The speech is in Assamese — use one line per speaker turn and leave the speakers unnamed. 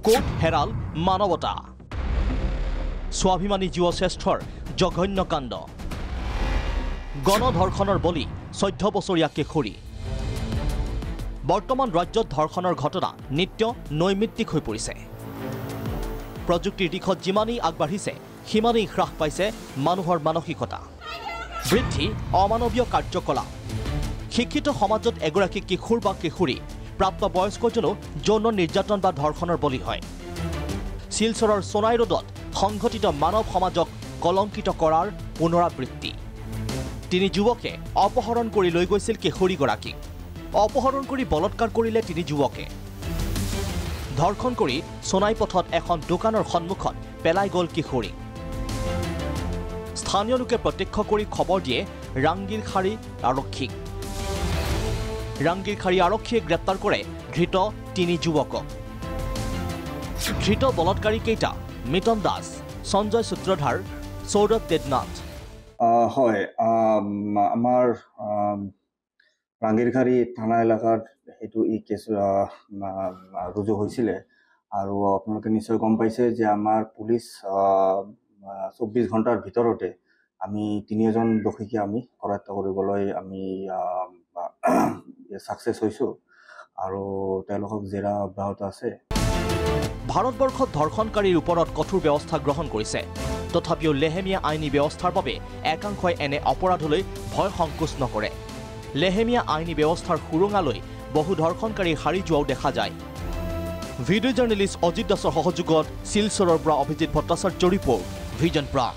কোট হেৰাল মানৱতা স্বাভিমানী জীৱ শ্ৰেষ্ঠৰ জঘন্য কাণ্ড গণধৰ্ষণৰ বলি 14 বছৰীয়া কিশোৰী বৰ্তমান ৰাজ্যত ধৰ্ষণৰ ঘটনা নিত্য নৈমিত্তিক হৈ পৰিছে প্ৰযুক্তিৰ দিশত যিমানেই আগবাঢ়িছে সিমানেই হ্ৰাস পাইছে মানুহৰ মানসিকতা বৃদ্ধি অমানৱীয় কাৰ্যকলাপ শিক্ষিত সমাজত এগৰাকী কিশোৰ বা কিশোৰী প্ৰাপ্তবয়স্কজনো যৌন নিৰ্যাতন বা ধৰ্ষণৰ বলি হয় শিলচৰৰ সোনাই ৰোডত সংঘটিত মানৱ সমাজক কলংকিত কৰাৰ পুনৰাবৃত্তি তিনি যুৱকে অপহৰণ কৰি লৈ গৈছিল কিশোৰীগৰাকীক অপহৰণ কৰি বলৎকাৰ কৰিলে তিনি যুৱকে ধৰ্ষণ কৰি সোনাই পথত এখন দোকানৰ সন্মুখত পেলাই গ'ল কিশোৰী স্থানীয় লোকে প্ৰত্যক্ষ কৰি খবৰ দিয়ে ৰাংগিৰখাৰী আৰক্ষীক ৰাংগিৰখাৰী আৰক্ষীয়ে গ্ৰেপ্তাৰ কৰে ধৃত তিনি যুৱকক ধৃত বলৎকাৰীকেইটা মিতন দাস সঞ্জয় সূত্ৰধাৰ সৌৰভ দেৱনাথ
হয় আমাৰ ৰাংগিৰখাৰী থানা এলেকাত সেইটো ই কেছ ৰুজু হৈছিলে আৰু আপোনালোকে নিশ্চয় গম পাইছে যে আমাৰ পুলিচ 24 ঘণ্টাৰ ভিতৰতে আমি তিনিজন দোষীকে আমি কৰায়ত্ব কৰিবলৈ আমি সাকসেস হৈছো আৰু তেওঁলোকক জেৰা অব্যাহত আছে
ভাৰতবৰ্ষত ধৰ্ষণকাৰীৰ ওপৰত কঠোৰ ব্যৱস্থা গ্ৰহণ কৰিছে তথাপিও লেহেমীয়া আইনী ব্যৱস্থাৰ বাবে একাংশই এনে অপৰাধলৈ ভয় সংকোচ নকৰে লেহেমীয়া আইনী ব্যৱস্থাৰ সুৰুঙালৈ বহু ধৰ্ষণকাৰী হাৰি যোৱাও দেখা যায় ভিডিঅ' জাৰ্নেলিষ্ট অজিত দাসৰ সহযোগত শিলচৰৰ পৰা অভিজিত ভট্টাচাৰ্য ৰিপৰ্ট ভিজন প্ৰা